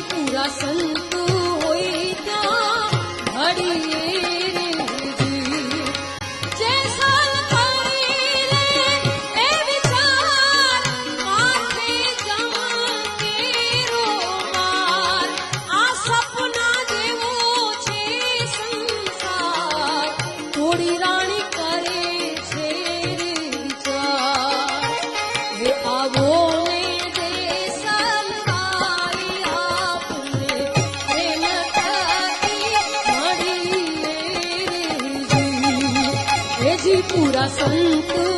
પૂરા સંત હોય ત્યાં ઘડીએ જે સાલ કરી લે એ વિચાર માથે જમકે રોમાર આ સપના જેવો છે સંસાર થોડી રાણી કરે છે વિચાર હે આવો पूरा संत